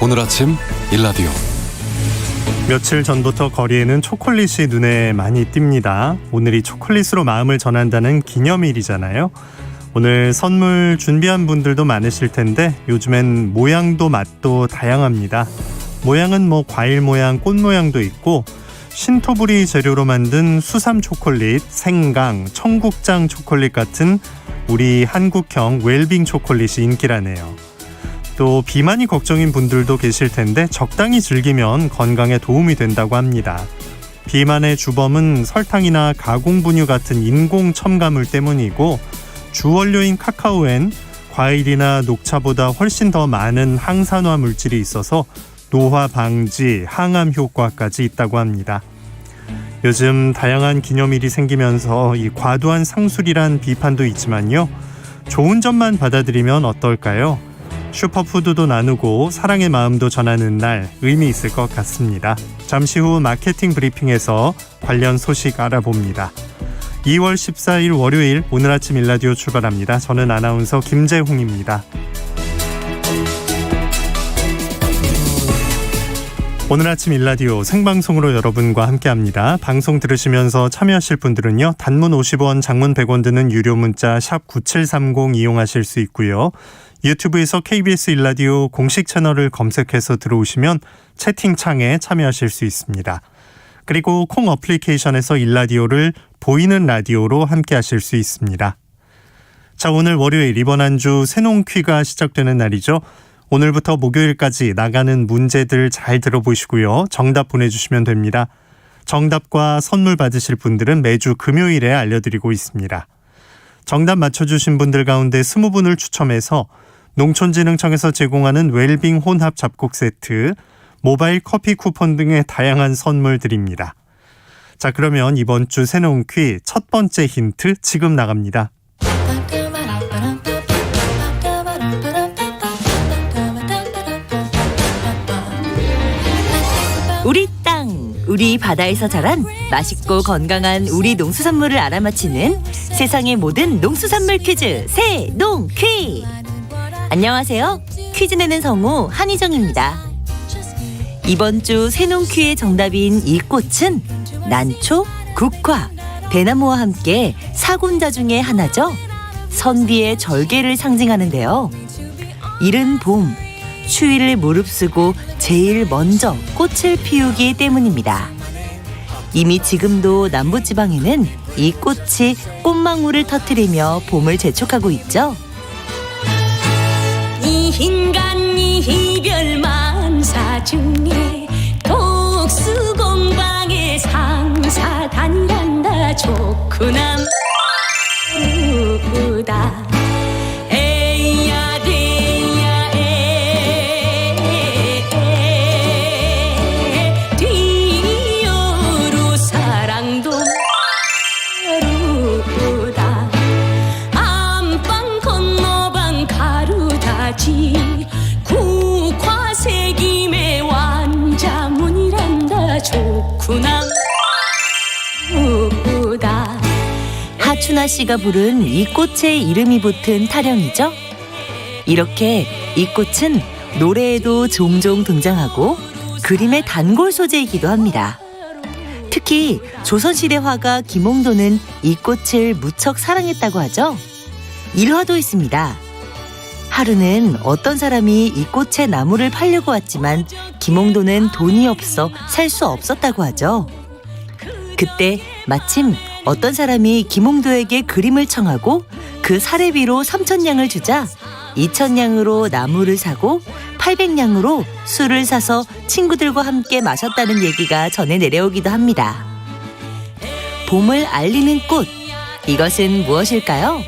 오늘 아침 일라디오. 며칠 전부터 거리에는 초콜릿이 눈에 많이 띕니다. 오늘이 초콜릿으로 마음을 전한다는 기념일이잖아요. 오늘 선물 준비한 분들도 많으실 텐데 요즘엔 모양도 맛도 다양합니다. 모양은 과일 모양, 꽃 모양도 있고 신토부리 재료로 만든 수삼 초콜릿, 생강, 청국장 초콜릿 같은 우리 한국형 웰빙 초콜릿이 인기라네요. 또 비만이 걱정인 분들도 계실 텐데 적당히 즐기면 건강에 도움이 된다고 합니다. 비만의 주범은 설탕이나 가공분유 같은 인공 첨가물 때문이고 주원료인 카카오엔 과일이나 녹차보다 훨씬 더 많은 항산화 물질이 있어서 노화 방지, 항암 효과까지 있다고 합니다. 요즘 다양한 기념일이 생기면서 이 과도한 상술이란 비판도 있지만요. 좋은 점만 받아들이면 어떨까요? 슈퍼푸드도 나누고 사랑의 마음도 전하는 날, 의미 있을 것 같습니다. 잠시 후 마케팅 브리핑에서 관련 소식 알아봅니다. 2월 14일 월요일 오늘 아침 일라디오 출발합니다. 저는 아나운서 김재홍입니다. 오늘 아침 일라디오 생방송으로 여러분과 함께합니다. 방송 들으시면서 참여하실 분들은요. 단문 50원, 장문 100원 드는 유료 문자 샵 9730 이용하실 수 있고요. 유튜브에서 KBS 일라디오 공식 채널을 검색해서 들어오시면 채팅창에 참여하실 수 있습니다. 그리고 콩 어플리케이션에서 일라디오를 보이는 라디오로 함께하실 수 있습니다. 자, 오늘 월요일 이번 한 주 새농퀴가 시작되는 날이죠. 오늘부터 목요일까지 나가는 문제들 잘 들어보시고요. 정답 보내주시면 됩니다. 정답과 선물 받으실 분들은 매주 금요일에 알려드리고 있습니다. 정답 맞춰주신 분들 가운데 20분을 추첨해서 농촌진흥청에서 제공하는 웰빙 혼합 잡곡 세트, 모바일 커피 쿠폰 등의 다양한 선물 드립니다. 자, 그러면 이번 주 새농퀴 첫 번째 힌트 지금 나갑니다. 우리 땅, 우리 바다에서 자란 맛있고 건강한 우리 농수산물을 알아맞히는 세상의 모든 농수산물 퀴즈 새농퀴. 안녕하세요. 퀴즈 내는 성우 한희정입니다. 이번 주 새농퀴의 정답인 이 꽃은 난초, 국화, 대나무와 함께 사군자 중에 하나죠. 선비의 절개를 상징하는데요. 이른 봄, 추위를 무릅쓰고 제일 먼저 꽃을 피우기 때문입니다. 이미 지금도 남부지방에는 이 꽃이 꽃망울을 터뜨리며 봄을 재촉하고 있죠. 이 인간 이별 만사 중에 독수공방에 상사단이란다. 좋구나 누구다. 에야 돼야 에 뒤여루 사랑도 루다. 안방 건너방 가루다지 국화색임의 완자문이란다. 좋구나 누구다. 하춘아 씨가 부른 이 꽃의 이름이 붙은 타령이죠. 이렇게 이 꽃은 노래에도 종종 등장하고 그림의 단골 소재이기도 합니다. 특히 조선시대 화가 김홍도는 이 꽃을 무척 사랑했다고 하죠. 일화도 있습니다. 하루는 어떤 사람이 이 꽃의 나무를 팔려고 왔지만 김홍도는 돈이 없어 살 수 없었다고 하죠. 그때 마침 어떤 사람이 김홍도에게 그림을 청하고 그 사례비로 3,000냥을 주자 2,000냥으로 나무를 사고 800냥으로 술을 사서 친구들과 함께 마셨다는 얘기가 전해 내려오기도 합니다. 봄을 알리는 꽃, 이것은 무엇일까요?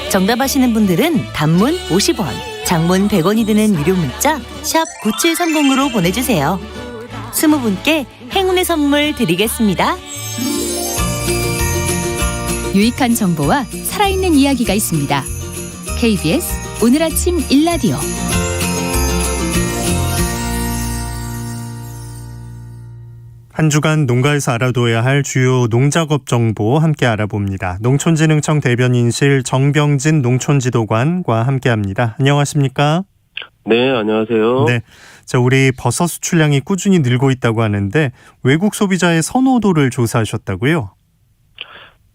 정답하시는 분들은 단문 50원, 장문 100원이 드는 유료 문자 샵 9730으로 보내주세요. 20분께 행운의 선물 드리겠습니다. 유익한 정보와 살아있는 이야기가 있습니다. KBS 오늘 아침 일라디오. 한 주간 농가에서 알아둬야 할 주요 농작업 정보 함께 알아봅니다. 농촌진흥청 대변인실 정병진 농촌지도관과 함께합니다. 안녕하십니까? 네, 안녕하세요. 네. 자, 우리 버섯 수출량이 꾸준히 늘고 있다고 하는데 외국 소비자의 선호도를 조사하셨다고요?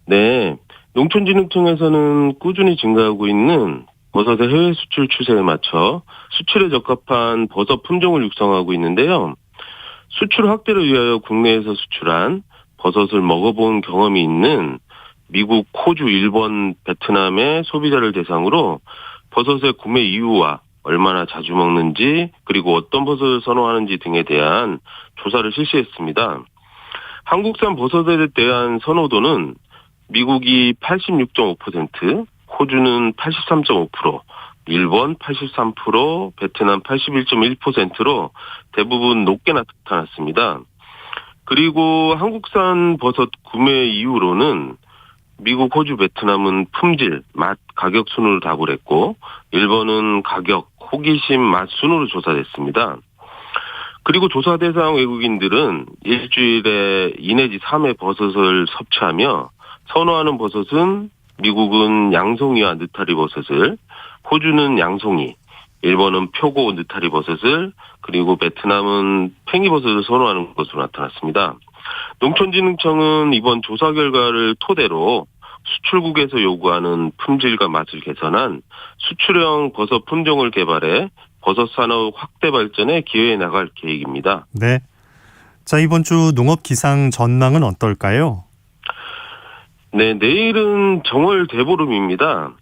네, 농촌진흥청에서는 꾸준히 증가하고 있는 버섯의 해외 수출 추세에 맞춰 수출에 적합한 버섯 품종을 육성하고 있는데요. 수출 확대를 위하여 국내에서 수출한 버섯을 먹어본 경험이 있는 미국, 호주, 일본, 베트남의 소비자를 대상으로 버섯의 구매 이유와 얼마나 자주 먹는지 그리고 어떤 버섯을 선호하는지 등에 대한 조사를 실시했습니다. 한국산 버섯에 대한 선호도는 미국이 86.5%, 호주는 83.5%, 일본 83%, 베트남 81.1%로 대부분 높게 나타났습니다. 그리고 한국산 버섯 구매 이유로는 미국, 호주, 베트남은 품질, 맛, 가격 순으로 답을 했고 일본은 가격, 호기심, 맛 순으로 조사됐습니다. 그리고 조사 대상 외국인들은 일주일에 2 내지 3회 버섯을 섭취하며 선호하는 버섯은 미국은 양송이와 느타리 버섯을, 호주는 양송이, 일본은 표고 느타리 버섯을, 그리고 베트남은 팽이버섯을 선호하는 것으로 나타났습니다. 농촌진흥청은 이번 조사 결과를 토대로 수출국에서 요구하는 품질과 맛을 개선한 수출형 버섯 품종을 개발해 버섯 산업 확대 발전에 기여해 나갈 계획입니다. 네. 자, 이번 주 농업 기상 전망은 어떨까요? 네, 내일은 정월 대보름입니다.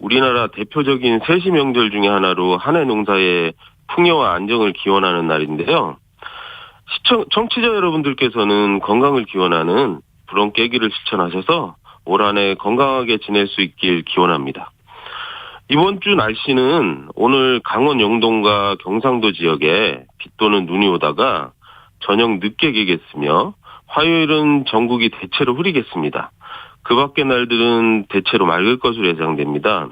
우리나라 대표적인 세시 명절 중에 하나로 한 해 농사의 풍요와 안정을 기원하는 날인데요. 청취자 여러분들께서는 건강을 기원하는 불원 깨기를 실천하셔서 올 한 해 건강하게 지낼 수 있길 기원합니다. 이번 주 날씨는 오늘 강원 영동과 경상도 지역에 비 또는 눈이 오다가 저녁 늦게 개겠으며 화요일은 전국이 대체로 흐리겠습니다. 그 밖의 날들은 대체로 맑을 것으로 예상됩니다.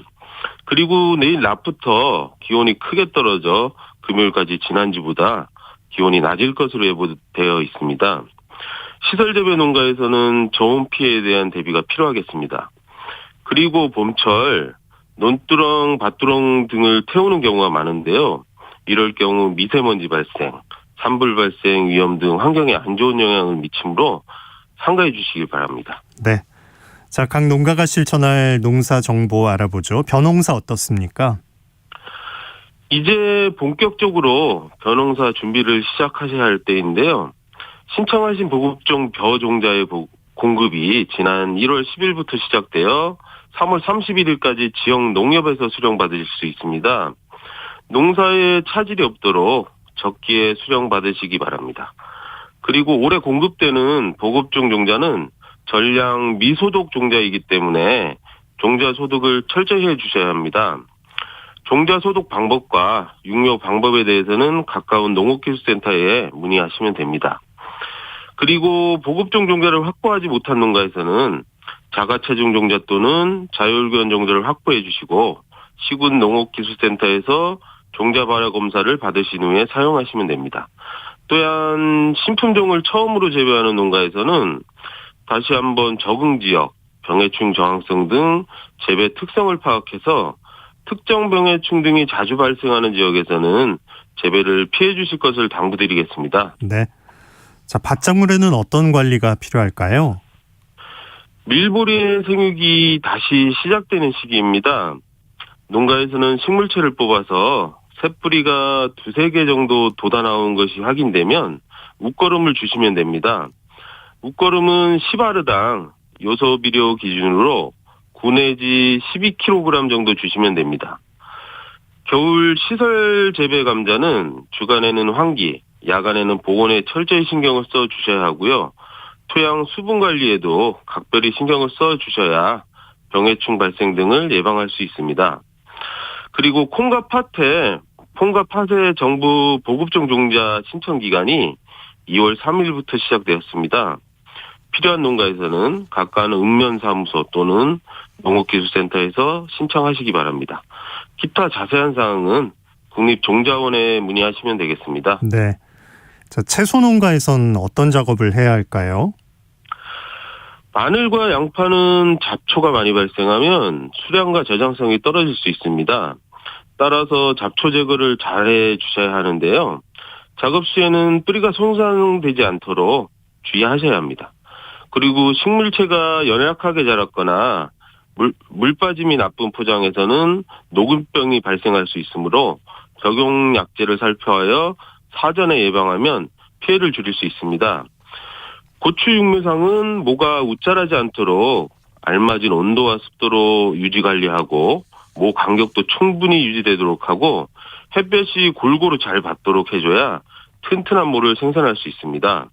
그리고 내일 낮부터 기온이 크게 떨어져 금요일까지 지난주보다 기온이 낮을 것으로 예보되어 있습니다. 시설재배 농가에서는 저온 피해에 대한 대비가 필요하겠습니다. 그리고 봄철 논두렁, 밭두렁 등을 태우는 경우가 많은데요. 이럴 경우 미세먼지 발생, 산불 발생 위험 등 환경에 안 좋은 영향을 미치므로 삼가해 주시길 바랍니다. 네. 자, 각 농가가 실천할 농사 정보 알아보죠. 벼농사 어떻습니까? 이제 본격적으로 벼농사 준비를 시작하셔야 할 때인데요. 신청하신 보급종 벼 종자의 공급이 지난 1월 10일부터 시작되어 3월 31일까지 지역 농협에서 수령받으실 수 있습니다. 농사에 차질이 없도록 적기에 수령받으시기 바랍니다. 그리고 올해 공급되는 보급종 종자는 전량 미소독 종자이기 때문에 종자 소독을 철저히 해주셔야 합니다. 종자 소독 방법과 육료 방법에 대해서는 가까운 농업기술센터에 문의하시면 됩니다. 그리고 보급종 종자를 확보하지 못한 농가에서는 자가체중 종자 또는 자율교환 종자를 확보해 주시고 시군 농업기술센터에서 종자 발화 검사를 받으신 후에 사용하시면 됩니다. 또한 신품종을 처음으로 재배하는 농가에서는 다시 한번 적응 지역, 병해충 저항성 등 재배 특성을 파악해서 특정 병해충 등이 자주 발생하는 지역에서는 재배를 피해 주실 것을 당부드리겠습니다. 네. 자, 밭작물에는 어떤 관리가 필요할까요? 밀보리의 생육이 다시 시작되는 시기입니다. 농가에서는 식물체를 뽑아서 새뿌리가 2-3개 정도 돋아 나온 것이 확인되면 웃거름을 주시면 됩니다. 웃거름은 10아르당 요소비료 기준으로 9 내지 12kg 정도 주시면 됩니다. 겨울 시설 재배 감자는 주간에는 환기, 야간에는 보온에 철저히 신경을 써 주셔야 하고요. 토양 수분 관리에도 각별히 신경을 써 주셔야 병해충 발생 등을 예방할 수 있습니다. 그리고 콩과 팥의 정부 보급종 종자 신청 기간이 2월 3일부터 시작되었습니다. 필요한 농가에서는 가까운 읍면사무소 또는 농업기술센터에서 신청하시기 바랍니다. 기타 자세한 사항은 국립종자원에 문의하시면 되겠습니다. 네. 자, 채소 농가에선 어떤 작업을 해야 할까요? 마늘과 양파는 잡초가 많이 발생하면 수량과 저장성이 떨어질 수 있습니다. 따라서 잡초 제거를 잘해 주셔야 하는데요. 작업 시에는 뿌리가 손상되지 않도록 주의하셔야 합니다. 그리고 식물체가 연약하게 자랐거나 물 빠짐이 나쁜 포장에서는 녹균병이 발생할 수 있으므로 적용 약제를 살펴하여 사전에 예방하면 피해를 줄일 수 있습니다. 고추 육묘상은 모가 웃자라지 않도록 알맞은 온도와 습도로 유지 관리하고 모 간격도 충분히 유지되도록 하고 햇볕이 골고루 잘 받도록 해줘야 튼튼한 모를 생산할 수 있습니다.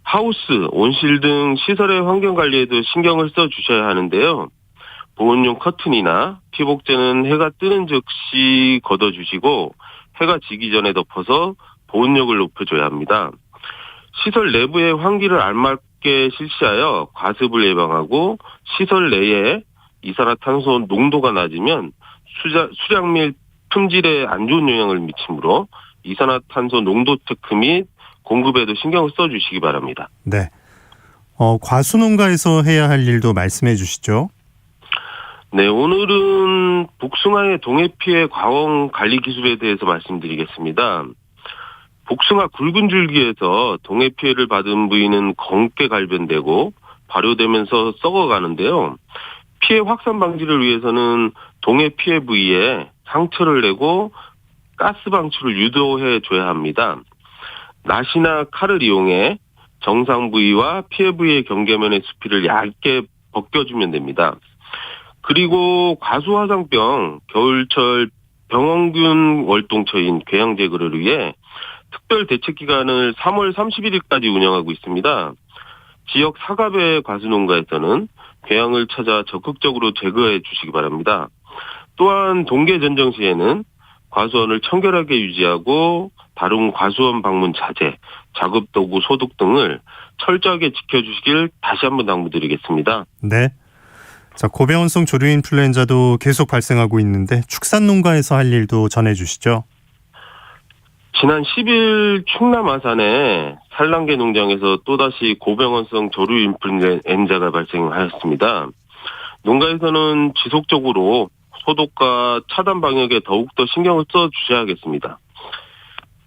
하우스, 온실 등 시설의 환경 관리에도 신경을 써 주셔야 하는데요. 보온용 커튼이나 피복제는 해가 뜨는 즉시 걷어주시고 해가 지기 전에 덮어서 보온력을 높여줘야 합니다. 시설 내부의 환기를 알맞게 실시하여 과습을 예방하고 시설 내에 이산화탄소 농도가 낮으면 수량 및 품질에 안 좋은 영향을 미치므로 이산화탄소 농도 체크 및 공급에도 신경을 써주시기 바랍니다. 네. 과수농가에서 해야 할 일도 말씀해 주시죠. 네, 오늘은 복숭아의 동해 피해 과원 관리 기술에 대해서 말씀드리겠습니다. 복숭아 굵은 줄기에서 동해 피해를 받은 부위는 검게 갈변되고 발효되면서 썩어가는데요. 피해 확산 방지를 위해서는 동해 피해 부위에 상처를 내고 가스 방출을 유도해 줘야 합니다. 낫이나 칼을 이용해 정상 부위와 피해 부위의 경계면의 수피를 얇게 벗겨주면 됩니다. 그리고 과수화상병, 겨울철 병원균 월동처인 궤양 제거를 위해 특별 대책 기간을 3월 31일까지 운영하고 있습니다. 지역 사갑의 과수농가에서는 궤양을 찾아 적극적으로 제거해 주시기 바랍니다. 또한 동계 전정 시에는 과수원을 청결하게 유지하고 다른 과수원 방문 자제, 작업 도구 소독 등을 철저하게 지켜주시길 다시 한번 당부드리겠습니다. 네. 자, 고병원성 조류 인플루엔자도 계속 발생하고 있는데 축산 농가에서 할 일도 전해주시죠. 지난 10일 충남 아산의 산란계 농장에서 또다시 고병원성 조류 인플루엔자가 발생하였습니다. 농가에서는 지속적으로 소독과 차단 방역에 더욱더 신경을 써주셔야겠습니다.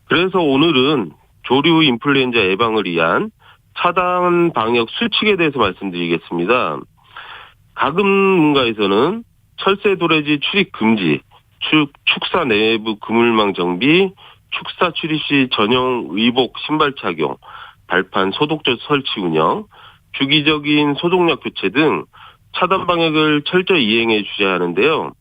그래서 오늘은 조류 인플루엔자 예방을 위한 차단 방역 수칙에 대해서 말씀드리겠습니다. 가금 농가에서는 철새 도래지 출입 금지, 축사 내부 그물망 정비, 축사 출입 시 전용 의복 신발 착용, 발판 소독조 설치 운영, 주기적인 소독약 교체 등 차단 방역을 철저히 이행해 주셔야 하는데요.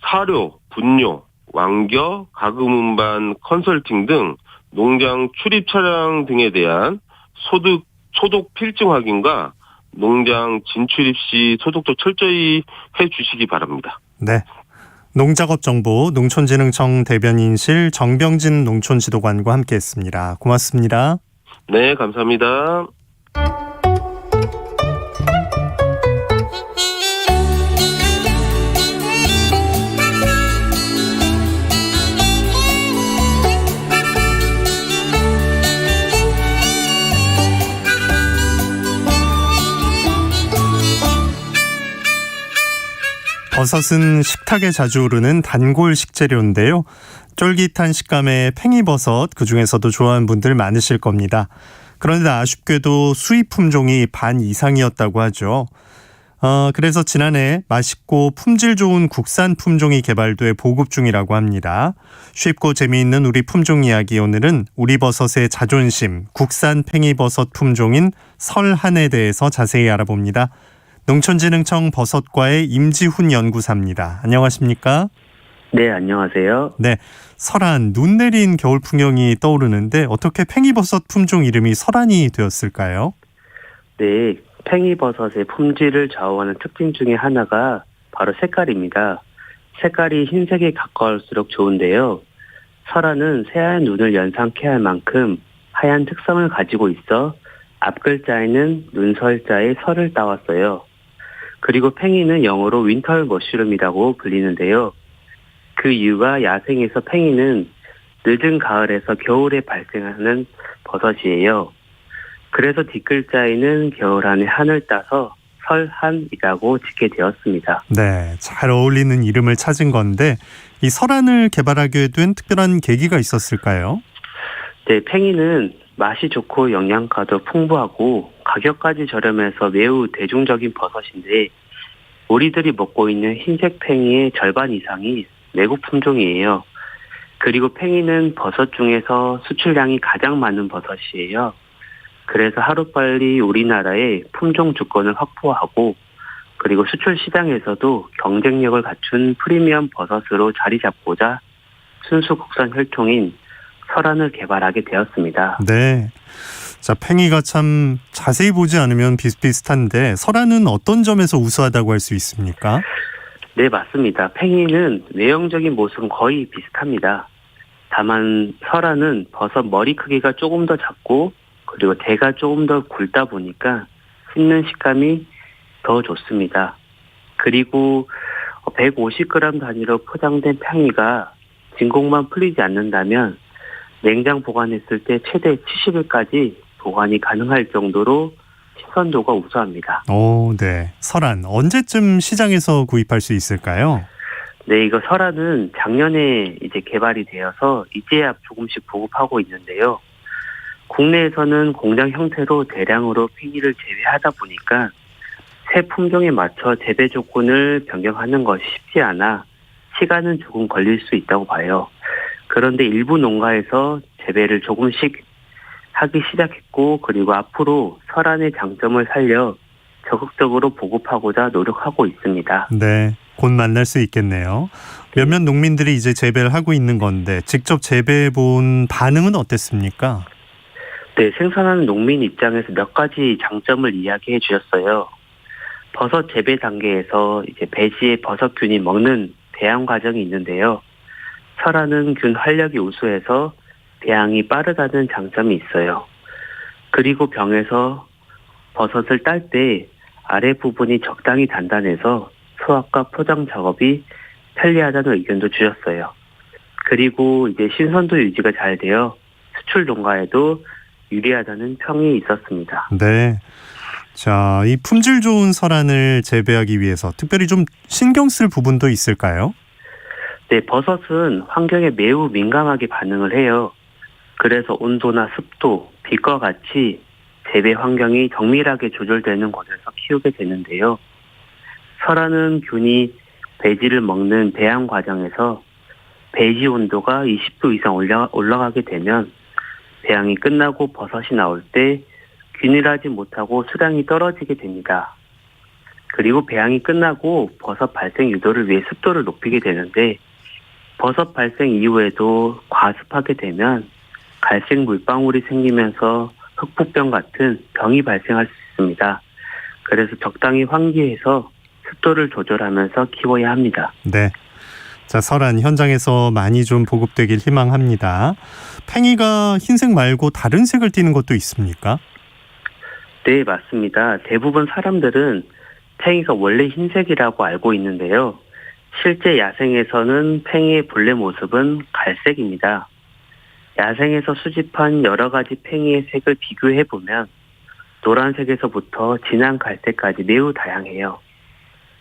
사료, 분뇨, 왕겨, 가금 운반, 컨설팅 등 농장 출입 차량 등에 대한 소독 필증 확인과 농장 진출입 시 소독도 철저히 해 주시기 바랍니다. 네. 농작업 정보 농촌진흥청 대변인실 정병진 농촌지도관과 함께했습니다. 고맙습니다. 네, 감사합니다. 버섯은 식탁에 자주 오르는 단골 식재료인데요. 쫄깃한 식감의 팽이버섯, 그중에서도 좋아하는 분들 많으실 겁니다. 그런데 아쉽게도 수입 품종이 반 이상이었다고 하죠. 그래서 지난해 맛있고 품질 좋은 국산 품종이 개발돼 보급 중이라고 합니다. 쉽고 재미있는 우리 품종 이야기, 오늘은 우리 버섯의 자존심, 국산 팽이버섯 품종인 설한에 대해서 자세히 알아봅니다. 농촌진흥청 버섯과의 임지훈 연구사입니다. 안녕하십니까? 네, 안녕하세요. 네, 설한, 눈 내린 겨울 풍경이 떠오르는데 어떻게 팽이버섯 품종 이름이 설한이 되었을까요? 네, 팽이버섯의 품질을 좌우하는 특징 중에 하나가 바로 색깔입니다. 색깔이 흰색에 가까울수록 좋은데요. 설한은 새하얀 눈을 연상케 할 만큼 하얀 특성을 가지고 있어 앞글자에는 눈설자에 설을 따왔어요. 그리고 팽이는 영어로 윈터 머쉬룸이라고 불리는데요. 그 이유가 야생에서 팽이는 늦은 가을에서 겨울에 발생하는 버섯이에요. 그래서 뒷글자에는 겨울 안에 한을 따서 설한이라고 짓게 되었습니다. 네, 잘 어울리는 이름을 찾은 건데 이 설한을 개발하게 된 특별한 계기가 있었을까요? 네, 팽이는 맛이 좋고 영양가도 풍부하고 가격까지 저렴해서 매우 대중적인 버섯인데 우리들이 먹고 있는 흰색 팽이의 절반 이상이 외국 품종이에요. 그리고 팽이는 버섯 중에서 수출량이 가장 많은 버섯이에요. 그래서 하루빨리 우리나라의 품종 주권을 확보하고 그리고 수출 시장에서도 경쟁력을 갖춘 프리미엄 버섯으로 자리 잡고자 순수 국산 혈통인 설한을 개발하게 되었습니다. 네. 자, 팽이가 참 자세히 보지 않으면 비슷비슷한데 설한은 어떤 점에서 우수하다고 할 수 있습니까? 네, 맞습니다. 팽이는 외형적인 모습은 거의 비슷합니다. 다만 설한은 버섯 머리 크기가 조금 더 작고 그리고 대가 조금 더 굵다 보니까 씹는 식감이 더 좋습니다. 그리고 150g 단위로 포장된 팽이가 진공만 풀리지 않는다면 냉장 보관했을 때 최대 70일까지 보관이 가능할 정도로 신선도가 우수합니다. 오, 네. 설한 언제쯤 시장에서 구입할 수 있을까요? 네, 이거 설한은 작년에 이제 개발이 되어서 이제야 조금씩 보급하고 있는데요. 국내에서는 공장 형태로 대량으로 팽이를 재배하다 보니까 새 품종에 맞춰 재배 조건을 변경하는 것이 쉽지 않아 시간은 조금 걸릴 수 있다고 봐요. 그런데 일부 농가에서 재배를 조금씩 하기 시작했고 그리고 앞으로 설한의 장점을 살려 적극적으로 보급하고자 노력하고 있습니다. 네, 곧 만날 수 있겠네요. 몇몇 농민들이 이제 재배를 하고 있는 건데 직접 재배해 본 반응은 어땠습니까? 네, 생산하는 농민 입장에서 몇 가지 장점을 이야기해 주셨어요. 버섯 재배 단계에서 이제 배지의 버섯균이 먹는 배양 과정이 있는데요. 설한은 균 활력이 우수해서 배양이 빠르다는 장점이 있어요. 그리고 병에서 버섯을 딸 때 아래 부분이 적당히 단단해서 수확과 포장 작업이 편리하다는 의견도 주셨어요. 그리고 이제 신선도 유지가 잘 되어 수출 농가에도 유리하다는 평이 있었습니다. 네. 자, 이 품질 좋은 설한을 재배하기 위해서 특별히 좀 신경 쓸 부분도 있을까요? 네, 버섯은 환경에 매우 민감하게 반응을 해요. 그래서 온도나 습도, 빛과 같이 재배 환경이 정밀하게 조절되는 곳에서 키우게 되는데요. 설한은 균이 배지를 먹는 배양 과정에서 배지 온도가 20도 이상 올라가게 되면 배양이 끝나고 버섯이 나올 때 균일하지 못하고 수량이 떨어지게 됩니다. 그리고 배양이 끝나고 버섯 발생 유도를 위해 습도를 높이게 되는데 버섯 발생 이후에도 과습하게 되면 갈색 물방울이 생기면서 흑부병 같은 병이 발생할 수 있습니다. 그래서 적당히 환기해서 습도를 조절하면서 키워야 합니다. 네. 자, 설한 현장에서 많이 좀 보급되길 희망합니다. 팽이가 흰색 말고 다른 색을 띠는 것도 있습니까? 네, 맞습니다. 대부분 사람들은 팽이가 원래 흰색이라고 알고 있는데요. 실제 야생에서는 팽이의 본래 모습은 갈색입니다. 야생에서 수집한 여러 가지 팽이의 색을 비교해보면 노란색에서부터 진한 갈색까지 매우 다양해요.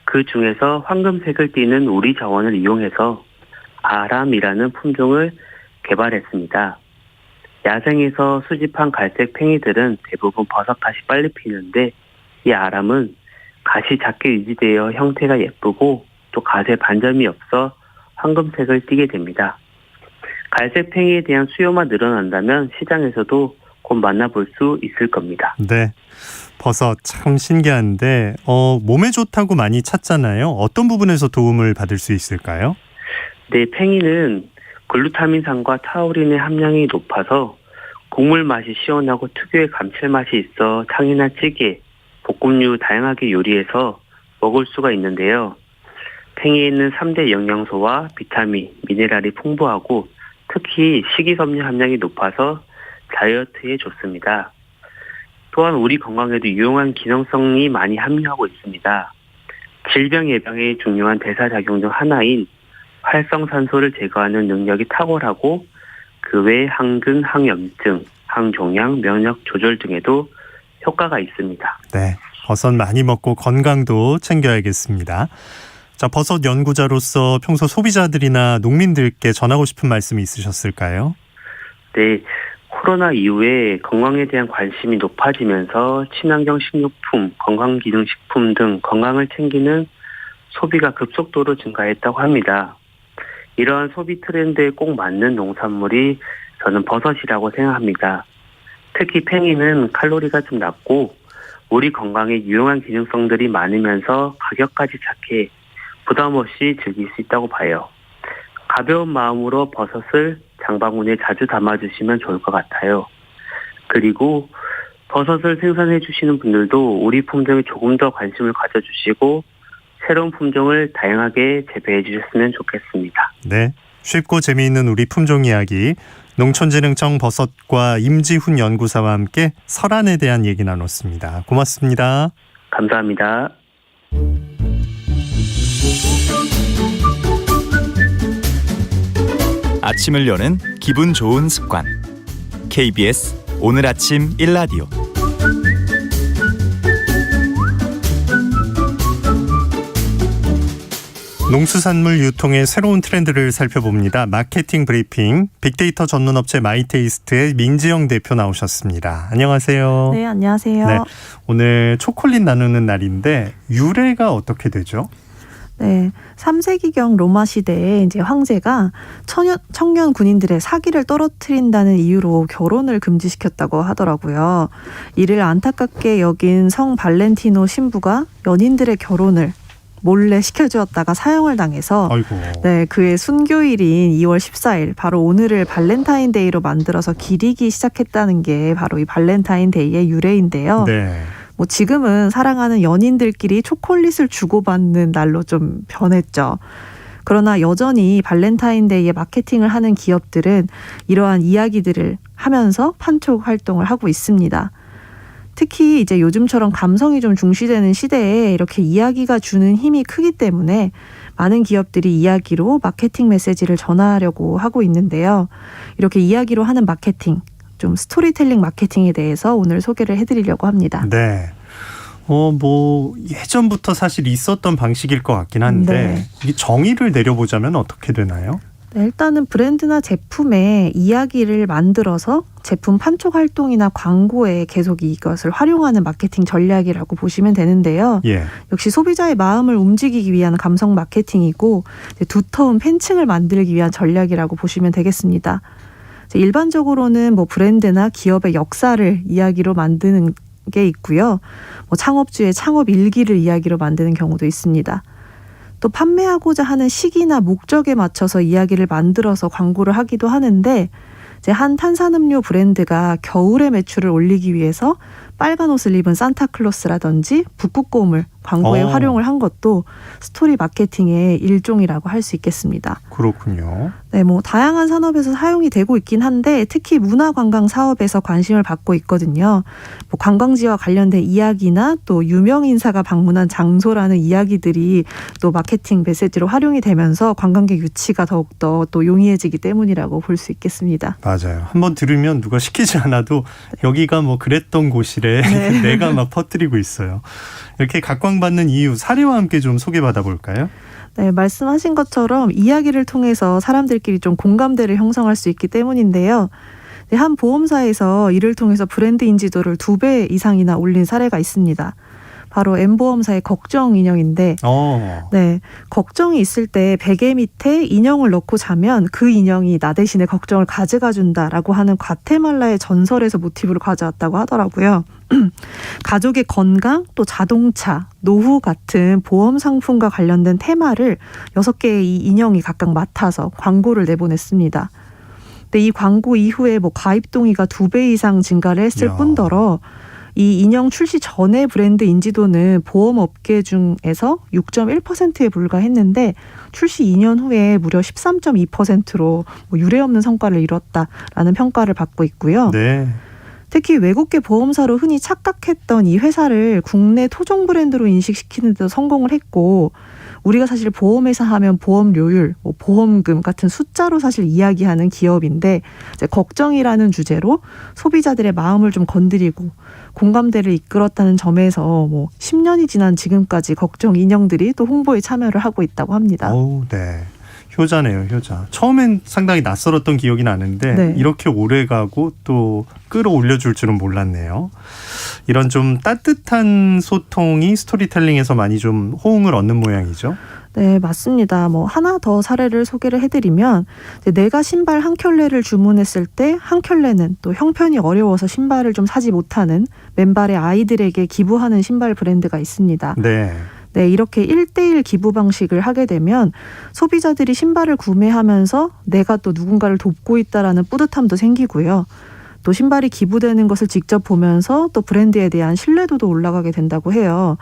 그 중에서 황금색을 띠는 우리 정원을 이용해서 아람이라는 품종을 개발했습니다. 야생에서 수집한 갈색 팽이들은 대부분 버섯갓이 빨리 피는데 이 아람은 갓이 작게 유지되어 형태가 예쁘고 또 갓에 반점이 없어 황금색을 띠게 됩니다. 갈색 팽이에 대한 수요만 늘어난다면 시장에서도 곧 만나볼 수 있을 겁니다. 네. 버섯 참 신기한데 몸에 좋다고 많이 찾잖아요. 어떤 부분에서 도움을 받을 수 있을까요? 네, 팽이는 글루타민산과 타우린의 함량이 높아서 국물 맛이 시원하고 특유의 감칠맛이 있어 탕이나 찌개, 볶음류 다양하게 요리해서 먹을 수가 있는데요. 팽이에 있는 3대 영양소와 비타민, 미네랄이 풍부하고 특히 식이섬유 함량이 높아서 다이어트에 좋습니다. 또한 우리 건강에도 유용한 기능성이 많이 함유하고 있습니다. 질병 예방에 중요한 대사작용 중 하나인 활성산소를 제거하는 능력이 탁월하고 그 외 항균, 항염증, 항종양, 면역 조절 등에도 효과가 있습니다. 네, 버섯 많이 먹고 건강도 챙겨야겠습니다. 자, 버섯 연구자로서 평소 소비자들이나 농민들께 전하고 싶은 말씀이 있으셨을까요? 네, 코로나 이후에 건강에 대한 관심이 높아지면서 친환경 식료품, 건강기능식품 등 건강을 챙기는 소비가 급속도로 증가했다고 합니다. 이러한 소비 트렌드에 꼭 맞는 농산물이 저는 버섯이라고 생각합니다. 특히 팽이는 칼로리가 좀 낮고 우리 건강에 유용한 기능성들이 많으면서 가격까지 착해 부담 없이 즐길 수 있다고 봐요. 가벼운 마음으로 버섯을 장바구니에 자주 담아주시면 좋을 것 같아요. 그리고 버섯을 생산해 주시는 분들도 우리 품종에 조금 더 관심을 가져주시고 새로운 품종을 다양하게 재배해 주셨으면 좋겠습니다. 네, 쉽고 재미있는 우리 품종 이야기, 농촌진흥청 버섯과 임지훈 연구사와 함께 설안에 대한 얘기 나눴습니다. 고맙습니다. 감사합니다. 아침을 여는 기분 좋은 습관. KBS 오늘 아침 일라디오. 농수산물 유통의 새로운 트렌드를 살펴봅니다. 마케팅 브리핑, 빅데이터 전문 업체 마이테이스트의 민지영 대표 나오셨습니다. 안녕하세요. 네, 안녕하세요. 네, 오늘 초콜릿 나누는 날인데 유래가 어떻게 되죠? 네, 3세기경 로마 시대에 이제 황제가 청년 군인들의 사기를 떨어뜨린다는 이유로 결혼을 금지시켰다고 하더라고요. 이를 안타깝게 여긴 성 발렌티노 신부가 연인들의 결혼을 몰래 시켜주었다가 사형을 당해서 아이고. 네, 그의 순교일인 2월 14일 바로 오늘을 발렌타인데이로 만들어서 기리기 시작했다는 게 바로 이 발렌타인데이의 유래인데요. 네. 뭐 지금은 사랑하는 연인들끼리 초콜릿을 주고받는 날로 좀 변했죠. 그러나 여전히 발렌타인데이에 마케팅을 하는 기업들은 이러한 이야기들을 하면서 판촉 활동을 하고 있습니다. 특히 이제 요즘처럼 감성이 좀 중시되는 시대에 이렇게 이야기가 주는 힘이 크기 때문에 많은 기업들이 이야기로 마케팅 메시지를 전하려고 하고 있는데요. 이렇게 이야기로 하는 마케팅, 좀 스토리텔링 마케팅에 대해서 오늘 소개를 해드리려고 합니다. 네. 뭐 예전부터 사실 있었던 방식일 것 같긴 한데 이 정의를 내려보자면 어떻게 되나요? 네, 일단은 브랜드나 제품의 이야기를 만들어서 제품 판촉 활동이나 광고에 계속 이것을 활용하는 마케팅 전략이라고 보시면 되는데요. 예. 역시 소비자의 마음을 움직이기 위한 감성 마케팅이고 두터운 팬층을 만들기 위한 전략이라고 보시면 되겠습니다. 일반적으로는 뭐 브랜드나 기업의 역사를 이야기로 만드는 게 있고요. 뭐 창업주의 창업 일기를 이야기로 만드는 경우도 있습니다. 또 판매하고자 하는 시기나 목적에 맞춰서 이야기를 만들어서 광고를 하기도 하는데 이제 한 탄산음료 브랜드가 겨울의 매출을 올리기 위해서 빨간 옷을 입은 산타클로스라든지 북극곰을 광고에 활용을 한 것도 스토리 마케팅의 일종이라고 할 수 있겠습니다. 그렇군요. 네, 뭐 다양한 산업에서 사용이 되고 있긴 한데 특히 문화관광 사업에서 관심을 받고 있거든요. 뭐 관광지와 관련된 이야기나 또 유명 인사가 방문한 장소라는 이야기들이 또 마케팅 메시지로 활용이 되면서 관광객 유치가 더욱더 또 용이해지기 때문이라고 볼 수 있겠습니다. 맞아요. 한번 들으면 누가 시키지 않아도 여기가 뭐 그랬던 곳이래. 네. 내가 막 퍼뜨리고 있어요. 이렇게 각광받는 이유 사례와 함께 좀 소개받아 볼까요? 네, 말씀하신 것처럼 이야기를 통해서 사람들끼리 좀 공감대를 형성할 수 있기 때문인데요. 네, 한 보험사에서 이를 통해서 브랜드 인지도를 2배 이상이나 올린 사례가 있습니다. 바로 M보험사의 걱정 인형인데 네, 걱정이 있을 때 베개 밑에 인형을 넣고 자면 그 인형이 나 대신에 걱정을 가져가 준다라고 하는 과테말라의 전설에서 모티브를 가져왔다고 하더라고요. 가족의 건강, 또 자동차, 노후 같은 보험 상품과 관련된 테마를 6개의 이 인형이 각각 맡아서 광고를 내보냈습니다. 근데 이 광고 이후에 뭐 가입 동의가 2배 이상 증가를 했을 뿐더러 이 인형 출시 전에 브랜드 인지도는 보험업계 중에서 6.1%에 불과했는데 출시 2년 후에 무려 13.2%로 뭐 유례없는 성과를 이뤘다라는 평가를 받고 있고요. 네. 특히 외국계 보험사로 흔히 착각했던 이 회사를 국내 토종 브랜드로 인식시키는 데도 성공을 했고 우리가 사실 보험회사 하면 보험료율, 뭐 보험금 같은 숫자로 사실 이야기하는 기업인데 이제 걱정이라는 주제로 소비자들의 마음을 좀 건드리고 공감대를 이끌었다는 점에서 뭐 10년이 지난 지금까지 걱정 인형들이 또 홍보에 참여를 하고 있다고 합니다. 네. 효자네요, 효자. 처음엔 상당히 낯설었던 기억이 나는데 네. 이렇게 오래 가고 또 끌어올려줄 줄은 몰랐네요. 이런 좀 따뜻한 소통이 스토리텔링에서 많이 좀 호응을 얻는 모양이죠. 네, 맞습니다. 뭐 하나 더 사례를 소개를 해드리면 이제 내가 신발 한 켤레를 주문했을 때 한 켤레는 또 형편이 어려워서 신발을 좀 사지 못하는 맨발의 아이들에게 기부하는 신발 브랜드가 있습니다. 네, 이렇게 1대1 기부 방식을 하게 되면 소비자들이 신발을 구매하면서 내가 또 누군가를 돕고 있다라는 뿌듯함도 생기고요. 또 신발이 기부되는 것을 직접 보면서 또 브랜드에 대한 신뢰도도 올라가게 된다고 해요.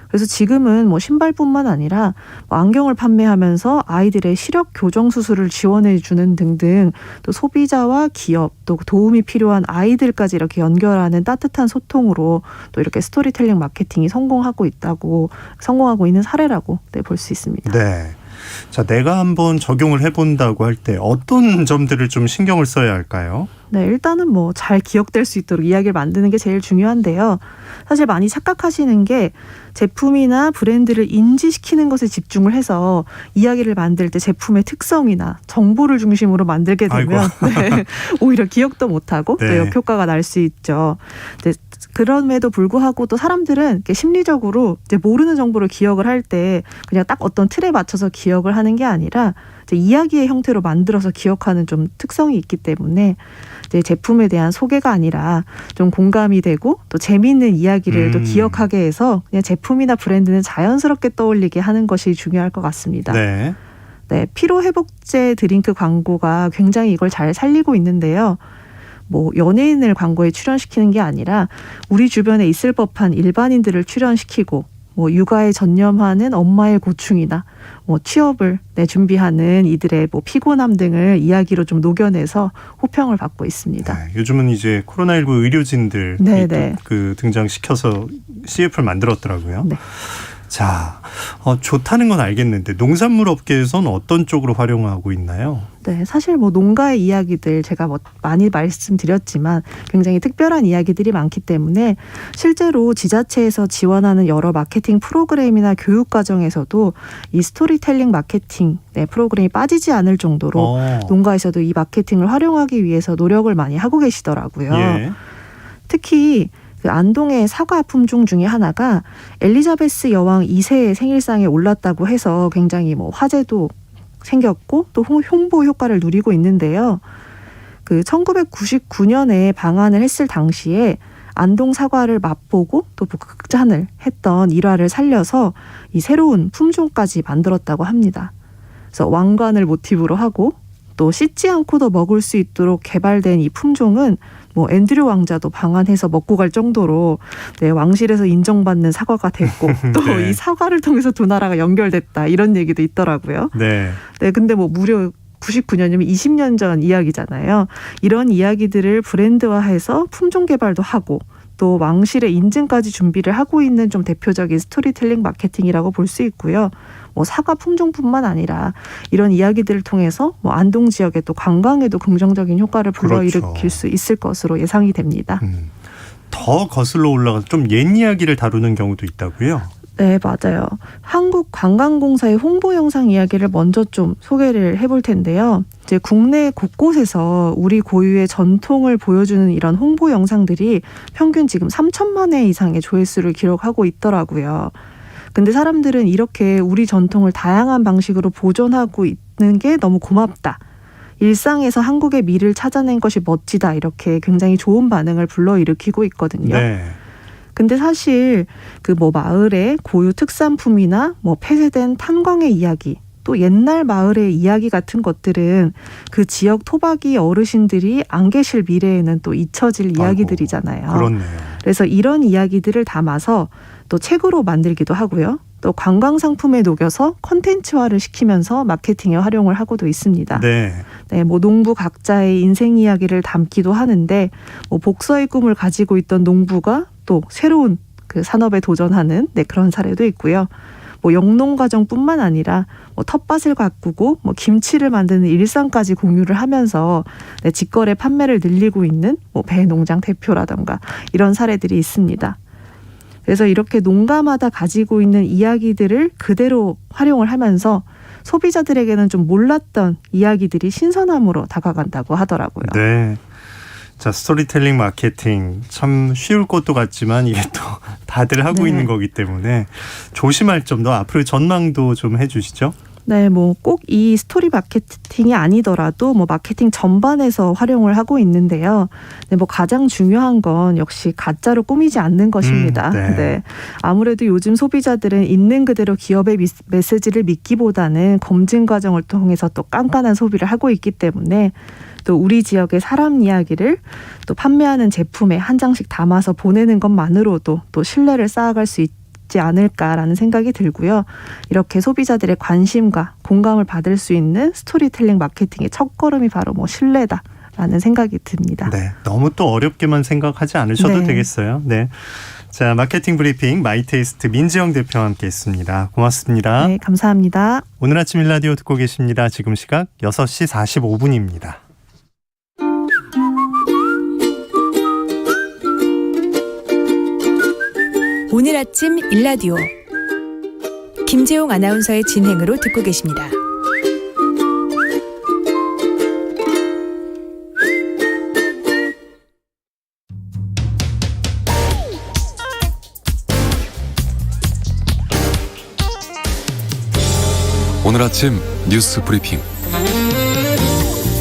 그래서 지금은 뭐 신발뿐만 아니라 뭐 안경을 판매하면서 아이들의 시력 교정 수술을 지원해 주는 등등 또 소비자와 기업 또 도움이 필요한 아이들까지 이렇게 연결하는 따뜻한 소통으로 또 이렇게 스토리텔링 마케팅이 성공하고 있는 사례라고 볼 수 있습니다. 네. 자, 내가 한번 적용을 해본다고 할 때 어떤 점들을 좀 신경을 써야 할까요? 네, 일단은 뭐 잘 기억될 수 있도록 이야기를 만드는 게 제일 중요한데요. 사실 많이 착각하시는 게 제품이나 브랜드를 인지시키는 것에 집중을 해서 이야기를 만들 때 제품의 특성이나 정보를 중심으로 만들게 되면 네, 오히려 기억도 못하고 또 역효과가 날 수 있죠. 네, 그럼에도 불구하고 또 사람들은 이렇게 심리적으로 이제 모르는 정보를 기억을 할 때 그냥 딱 어떤 틀에 맞춰서 기억을 하는 게 아니라 이제 이야기의 형태로 만들어서 기억하는 좀 특성이 있기 때문에 이제 제품에 대한 소개가 아니라 좀 공감이 되고 또 재미있는 이야기를 또 기억하게 해서 그냥 제품이나 브랜드는 자연스럽게 떠올리게 하는 것이 중요할 것 같습니다. 네, 피로회복제 드링크 광고가 굉장히 이걸 잘 살리고 있는데요. 뭐 연예인을 광고에 출연시키는 게 아니라 우리 주변에 있을 법한 일반인들을 출연시키고 뭐 육아에 전념하는 엄마의 고충이나 뭐 취업을 준비하는 이들의 뭐 피곤함 등을 이야기로 좀 녹여내서 호평을 받고 있습니다. 네, 요즘은 이제 코로나19 의료진들 그 등장시켜서 CF를 만들었더라고요. 네. 자, 좋다는 건 알겠는데 농산물 업계에서는 어떤 쪽으로 활용하고 있나요? 네, 사실 뭐 농가의 이야기들 제가 뭐 많이 말씀드렸지만 굉장히 특별한 이야기들이 많기 때문에 실제로 지자체에서 지원하는 여러 마케팅 프로그램이나 교육 과정에서도 이 스토리텔링 마케팅 프로그램이 빠지지 않을 정도로 농가에서도 이 마케팅을 활용하기 위해서 노력을 많이 하고 계시더라고요. 예. 특히 그 안동의 사과 품종 중에 하나가 엘리자베스 여왕 2세의 생일상에 올랐다고 해서 굉장히 뭐 화제도 생겼고 또 홍보 효과를 누리고 있는데요. 그 1999년에 방한을 했을 당시에 안동 사과를 맛보고 또 극찬을 했던 일화를 살려서 이 새로운 품종까지 만들었다고 합니다. 그래서 왕관을 모티브로 하고 또 씻지 않고도 먹을 수 있도록 개발된 이 품종은 뭐 앤드류 왕자도 방한해서 먹고 갈 정도로 왕실에서 인정받는 사과가 됐고 또 이 사과를 통해서 두 나라가 연결됐다 이런 얘기도 있더라고요. 네, 근데 뭐 무려 99년이면 20년 전 이야기잖아요. 이런 이야기들을 브랜드화해서 품종 개발도 하고 또 왕실의 인증까지 준비를 하고 있는 좀 대표적인 스토리텔링 마케팅이라고 볼 수 있고요. 뭐 사과 품종뿐만 아니라 이런 이야기들을 통해서 뭐 안동 지역의 또 관광에도 긍정적인 효과를 불러일으킬 수 있을 것으로 예상이 됩니다. 더 거슬러 올라가서 좀 옛 이야기를 다루는 경우도 있다고요? 네, 맞아요. 한국관광공사의 홍보 영상 이야기를 먼저 좀 소개를 해볼 텐데요. 이제 국내 곳곳에서 우리 고유의 전통을 보여주는 이런 홍보 영상들이 평균 지금 3천만 회 이상의 조회수를 기록하고 있더라고요. 근데 사람들은 이렇게 우리 전통을 다양한 방식으로 보존하고 있는 게 너무 고맙다. 일상에서 한국의 미를 찾아낸 것이 멋지다. 이렇게 굉장히 좋은 반응을 불러일으키고 있거든요. 네. 근데 사실 그 뭐 마을의 고유 특산품이나 뭐 폐쇄된 탄광의 이야기, 또 옛날 마을의 이야기 같은 것들은 그 지역 토박이 어르신들이 안 계실 미래에는 또 잊혀질 이야기들이잖아요. 그렇네요. 그래서 이런 이야기들을 담아서 또 책으로 만들기도 하고요. 또 관광 상품에 녹여서 콘텐츠화를 시키면서 마케팅에 활용을 하고도 있습니다. 네, 뭐 농부 각자의 인생 이야기를 담기도 하는데 뭐 복서의 꿈을 가지고 있던 농부가 또 새로운 그 산업에 도전하는 그런 사례도 있고요. 뭐 영농 과정뿐만 아니라 뭐 텃밭을 가꾸고 뭐 김치를 만드는 일상까지 공유를 하면서 직거래 판매를 늘리고 있는 뭐 배농장 대표라던가 이런 사례들이 있습니다. 그래서 이렇게 농가마다 가지고 있는 이야기들을 그대로 활용을 하면서 소비자들에게는 좀 몰랐던 이야기들이 신선함으로 다가간다고 하더라고요. 네. 자, 스토리텔링 마케팅 참 쉬울 것도 같지만 이게 또 다들 하고 네. 있는 거기 때문에 조심할 점도 앞으로 전망도 좀 해주시죠. 네, 뭐 꼭 이 스토리 마케팅이 아니더라도 뭐 마케팅 전반에서 활용을 하고 있는데요. 네, 뭐 가장 중요한 건 역시 가짜로 꾸미지 않는 것입니다. 네. 네. 아무래도 요즘 소비자들은 있는 그대로 기업의 메시지를 믿기보다는 검증 과정을 통해서 또 깐깐한 소비를 하고 있기 때문에 또 우리 지역의 사람 이야기를 또 판매하는 제품에 한 장씩 담아서 보내는 것만으로도 또 신뢰를 쌓아갈 수 있지 않을까라는 생각이 들고요. 이렇게 소비자들의 관심과 공감을 받을 수 있는 스토리텔링 마케팅의 첫걸음이 바로 뭐 신뢰다라는 생각이 듭니다. 네, 너무 또 어렵게만 생각하지 않으셔도 네. 되겠어요. 네. 자, 마케팅 브리핑 마이테이스트 민지영 대표와 함께했습니다. 고맙습니다. 네, 감사합니다. 오늘 아침 일라디오 듣고 계십니다. 지금 시각 6시 45분입니다. 오늘 아침 일라디오 김재용 아나운서의 진행으로 듣고 계십니다. 오늘 아침 뉴스 브리핑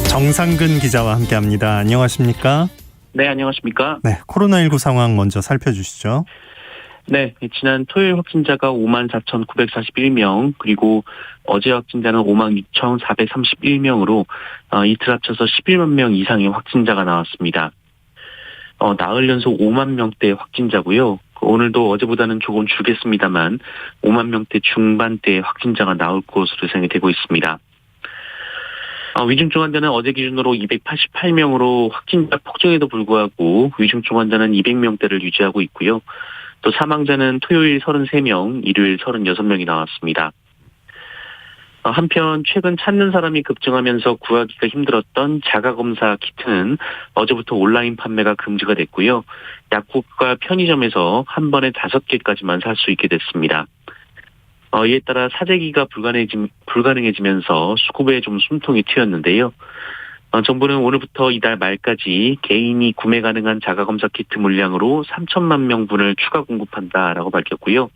정상근 기자와 함께합니다. 안녕하십니까? 네, 안녕하십니까? 네, 코로나19 상황 먼저 살펴주시죠. 네, 지난 토요일 확진자가 54,941명, 그리고 어제 확진자는 56,431명으로 이틀 합쳐서 11만 명 이상의 확진자가 나왔습니다. 나흘 연속 5만 명대 확진자고요. 오늘도 어제보다는 조금 줄겠습니다만 5만 명대 중반대의 확진자가 나올 것으로 예상이 되고 있습니다. 위중증 환자는 어제 기준으로 288명으로 확진자 폭증에도 불구하고 위중증 환자는 200명대를 유지하고 있고요. 또 사망자는 토요일 33명, 일요일 36명이 나왔습니다. 한편 최근 찾는 사람이 급증하면서 구하기가 힘들었던 자가검사 키트는 어제부터 온라인 판매가 금지가 됐고요. 약국과 편의점에서 한 번에 5개까지만 살 수 있게 됐습니다. 이에 따라 사재기가 불가능해지면서 수급에 좀 숨통이 트였는데요. 정부는 오늘부터 이달 말까지 개인이 구매 가능한 자가검사 키트 물량으로 3천만 명분을 추가 공급한다라고 밝혔고요.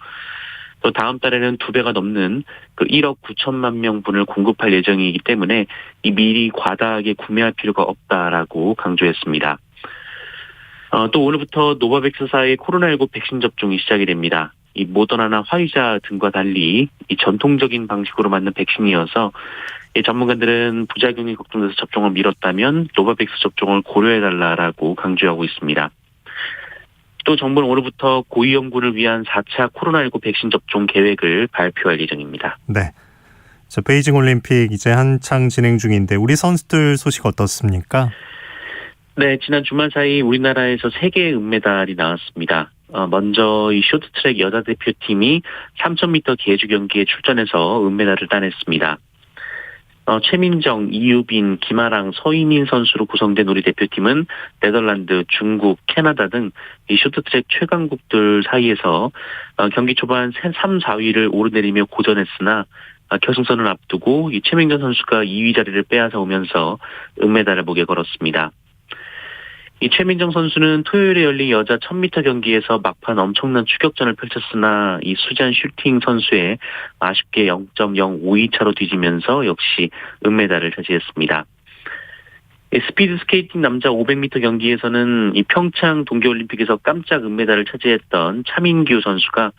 또 다음 달에는 2배가 넘는 1억 9천만 명분을 공급할 예정이기 때문에 미리 과다하게 구매할 필요가 없다라고 강조했습니다. 또 오늘부터 노바백스사의 코로나19 백신 접종이 시작이 됩니다. 이 모더나나 화이자 등과 달리 이 전통적인 방식으로 맞는 백신이어서 전문가들은 부작용이 걱정돼서 접종을 미뤘다면 노바백스 접종을 고려해달라고 강조하고 있습니다. 또 정부는 오늘부터 고위험군을 위한 4차 코로나19 백신 접종 계획을 발표할 예정입니다. 네. 자, 베이징 올림픽 이제 한창 진행 중인데 우리 선수들 소식 어떻습니까? 네, 지난 주말 사이 우리나라에서 3개의 은메달이 나왔습니다. 먼저 이 쇼트트랙 여자 대표팀이 3000m 계주 경기에 출전해서 은메달을 따냈습니다. 최민정, 이유빈, 김아랑, 서희민 선수로 구성된 우리 대표팀은 네덜란드, 중국, 캐나다 등 이 쇼트트랙 최강국들 사이에서 경기 초반 3, 4위를 오르내리며 고전했으나 결승선을 앞두고 이 최민정 선수가 2위 자리를 빼앗아 오면서 은메달을 목에 걸었습니다. 이 최민정 선수는 토요일에 열린 여자 1000m 경기에서 막판 엄청난 추격전을 펼쳤으나 이 수잔 슈팅 선수의 아쉽게 0.052 차로 뒤지면서 역시 은메달을 차지했습니다. 스피드 스케이팅 남자 500m 경기에서는 이 평창 동계올림픽에서 깜짝 은메달을 차지했던 차민규 선수가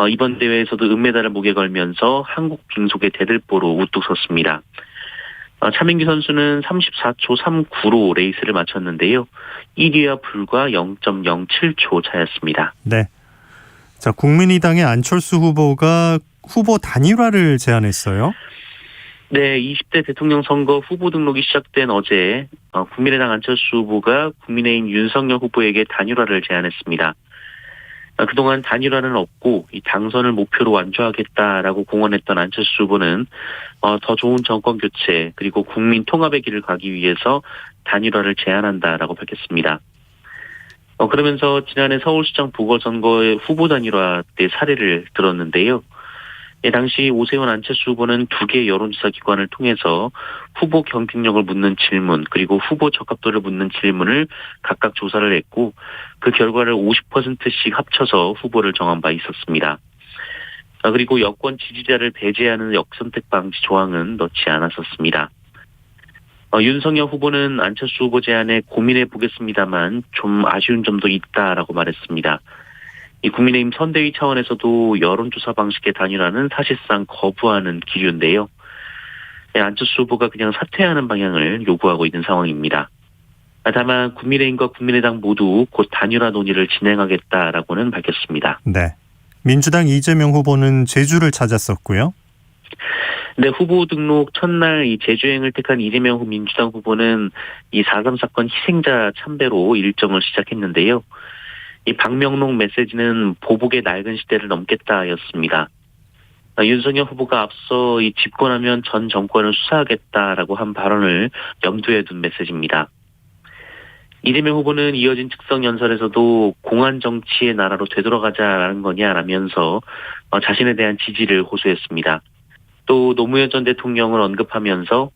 이번 대회에서도 은메달을 목에 걸면서 한국 빙속의 대들보로 우뚝 섰습니다. 차민규 선수는 34초 39로 레이스를 마쳤는데요. 1위와 불과 0.07초 차였습니다. 네. 자, 국민의당의 안철수 후보가 후보 단일화를 제안했어요. 네, 20대 대통령 선거 후보 등록이 시작된 어제 국민의당 안철수 후보가 국민의힘 윤석열 후보에게 단일화를 제안했습니다. 그동안 단일화는 없고 이 당선을 목표로 완주하겠다라고 공언했던 안철수 후보는 더 좋은 정권 교체 그리고 국민 통합의 길을 가기 위해서 단일화를 제안한다라고 밝혔습니다. 그러면서 지난해 서울시장 보궐선거의 후보 단일화 때 사례를 들었는데요. 당시 오세훈 안철수 후보는 2개 여론조사 기관을 통해서 후보 경쟁력을 묻는 질문 그리고 후보 적합도를 묻는 질문을 각각 조사를 했고 그 결과를 50%씩 합쳐서 후보를 정한 바 있었습니다. 그리고 여권 지지자를 배제하는 역선택 방지 조항은 넣지 않았었습니다. 윤석열 후보는 안철수 후보 제안에 고민해 보겠습니다만 좀 아쉬운 점도 있다라고 말했습니다. 이 국민의힘 선대위 차원에서도 여론조사 방식의 단일화는 사실상 거부하는 기류인데요. 안철수 후보가 그냥 사퇴하는 방향을 요구하고 있는 상황입니다. 다만 국민의힘과 국민의당 모두 곧 단일화 논의를 진행하겠다라고는 밝혔습니다. 네. 민주당 이재명 후보는 제주를 찾았었고요. 네, 후보 등록 첫날 이 제주행을 택한 이재명 민주당 후보는 이 4.3 사건 희생자 참배로 일정을 시작했는데요. 이 방명록 메시지는 보복의 낡은 시대를 넘겠다였습니다. 윤석열 후보가 앞서 이 집권하면 전 정권을 수사하겠다라고 한 발언을 염두에 둔 메시지입니다. 이재명 후보는 이어진 즉석 연설에서도 공안 정치의 나라로 되돌아가자라는 거냐라면서 자신에 대한 지지를 호소했습니다. 또 노무현 전 대통령을 언급하면서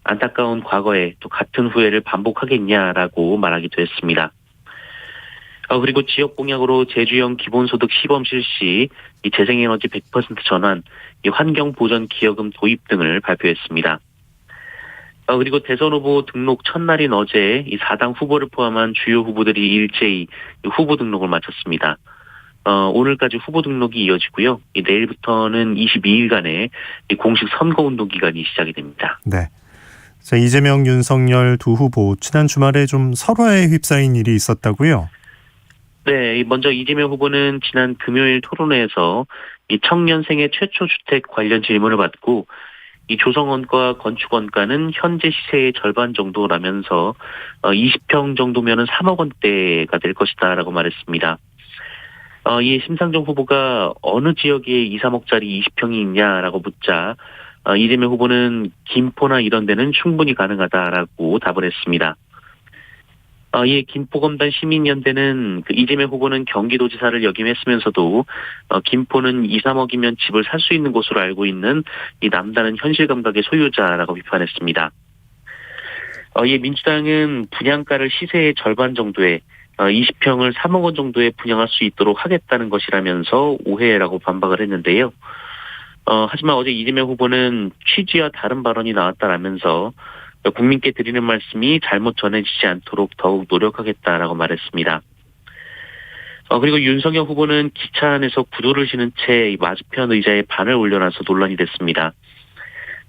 안타까운 과거에 또 같은 후회를 반복하겠냐라고 말하기도 했습니다. 그리고 지역 공약으로 제주형 기본소득 시범 실시, 이 재생에너지 100% 전환, 이 환경보전 기여금 도입 등을 발표했습니다. 그리고 대선 후보 등록 첫날인 어제 이 4당 후보를 포함한 주요 후보들이 일제히 후보 등록을 마쳤습니다. 오늘까지 후보 등록이 이어지고요. 내일부터는 22일간의 공식 선거운동 기간이 시작이 됩니다. 네. 자, 이재명, 윤석열 두 후보 지난 주말에 좀 설화에 휩싸인 일이 있었다고요? 네, 먼저 이재명 후보는 지난 금요일 토론회에서 이 청년 생애 최초 주택 관련 질문을 받고 이 조성원가 건축원가는 현재 시세의 절반 정도라면서 20평 정도면은 3억 원대가 될 것이다라고 말했습니다. 이에 심상정 후보가 어느 지역에 2, 3억짜리 20평이 있냐라고 묻자 이재명 후보는 김포나 이런 데는 충분히 가능하다라고 답을 했습니다. 이에 김포검단 시민연대는 이재명 후보는 경기도지사를 역임했으면서도 김포는 2, 3억이면 집을 살 수 있는 곳으로 알고 있는 이 남다른 현실 감각의 소유자라고 비판했습니다. 이에 민주당은 분양가를 시세의 절반 정도에 20평을 3억 원 정도에 분양할 수 있도록 하겠다는 것이라면서 오해라고 반박을 했는데요. 하지만 어제 이재명 후보는 취지와 다른 발언이 나왔다라면서 국민께 드리는 말씀이 잘못 전해지지 않도록 더욱 노력하겠다라고 말했습니다. 그리고 윤석열 후보는 기차 안에서 구두를 신은 채 맞은편 의자에 발을 올려놔서 논란이 됐습니다.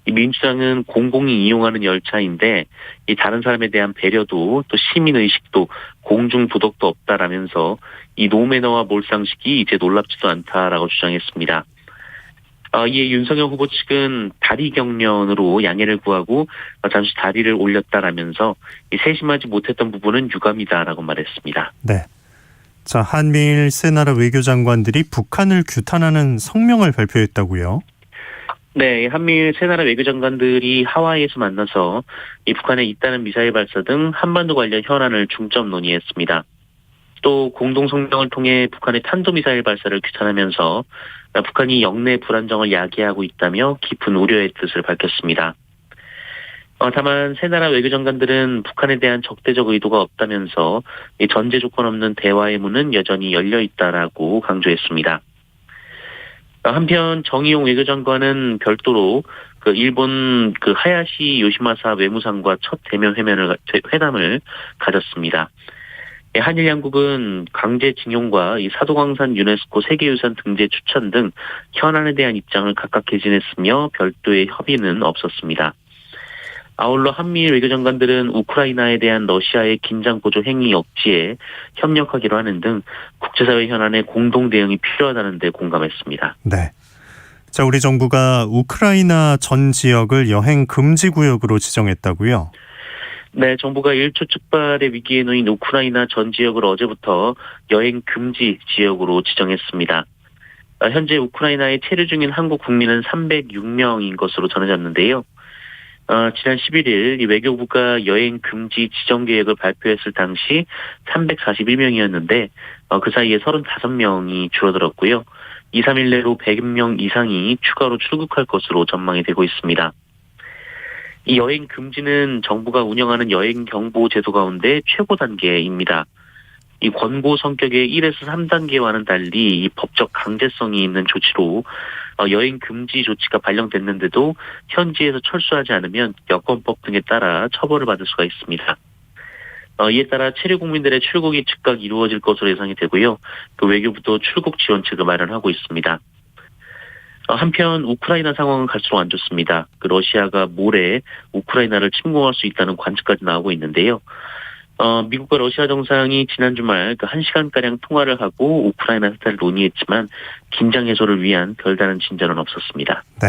이 민주당은 공공이 이용하는 열차인데 이 다른 사람에 대한 배려도 또 시민의식도 공중 도덕도 없다라면서 이 노매너와 몰상식이 이제 놀랍지도 않다라고 주장했습니다. 이에 윤석열 후보 측은 다리 경련으로 양해를 구하고 잠시 다리를 올렸다라면서 이 세심하지 못했던 부분은 유감이다라고 말했습니다. 네. 자, 한미일 세 나라 외교장관들이 북한을 규탄하는 성명을 발표했다고요? 네, 한미일 세 나라 외교장관들이 하와이에서 만나서 이 북한의 잇따른 미사일 발사 등 한반도 관련 현안을 중점 논의했습니다. 또 공동 성명을 통해 북한의 탄도미사일 발사를 규탄하면서 북한이 영내 불안정을 야기하고 있다며 깊은 우려의 뜻을 밝혔습니다. 다만 세 나라 외교장관들은 북한에 대한 적대적 의도가 없다면서 이 전제 조건 없는 대화의 문은 여전히 열려 있다라고 강조했습니다. 한편 정의용 외교장관은 별도로 일본 하야시 요시마사 외무상과 첫 대면 회담을 가졌습니다. 한일 양국은 강제징용과 이 사도광산 유네스코 세계유산 등재 추천 등 현안에 대한 입장을 각각 개진했으며 별도의 협의는 없었습니다. 아울러 한미일 외교장관들은 우크라이나에 대한 러시아의 긴장 고조 행위 억지에 협력하기로 하는 등 국제사회 현안에 공동 대응이 필요하다는 데 공감했습니다. 네. 자, 우리 정부가 우크라이나 전 지역을 여행 금지 구역으로 지정했다고요? 네, 정부가 일초즉발의 위기에 놓인 우크라이나 전 지역을 어제부터 여행 금지 지역으로 지정했습니다. 현재 우크라이나에 체류 중인 한국 국민은 306명인 것으로 전해졌는데요. 지난 11일 이 외교부가 여행 금지 지정 계획을 발표했을 당시 341명이었는데 그 사이에 35명이 줄어들었고요. 2, 3일 내로 100명 이상이 추가로 출국할 것으로 전망이 되고 있습니다. 이 여행 금지는 정부가 운영하는 여행 경보 제도 가운데 최고 단계입니다. 이 권고 성격의 1에서 3단계와는 달리 이 법적 강제성이 있는 조치로 여행 금지 조치가 발령됐는데도 현지에서 철수하지 않으면 여권법 등에 따라 처벌을 받을 수가 있습니다. 이에 따라 체류 국민들의 출국이 즉각 이루어질 것으로 예상이 되고요. 그 외교부도 출국 지원책을 마련하고 있습니다. 한편 우크라이나 상황은 갈수록 안 좋습니다. 그 러시아가 모레 우크라이나를 침공할 수 있다는 관측까지 나오고 있는데요. 미국과 러시아 정상이 지난 주말 1시간가량 통화를 하고 우크라이나 사태를 논의했지만 긴장 해소를 위한 별다른 진전은 없었습니다. 네,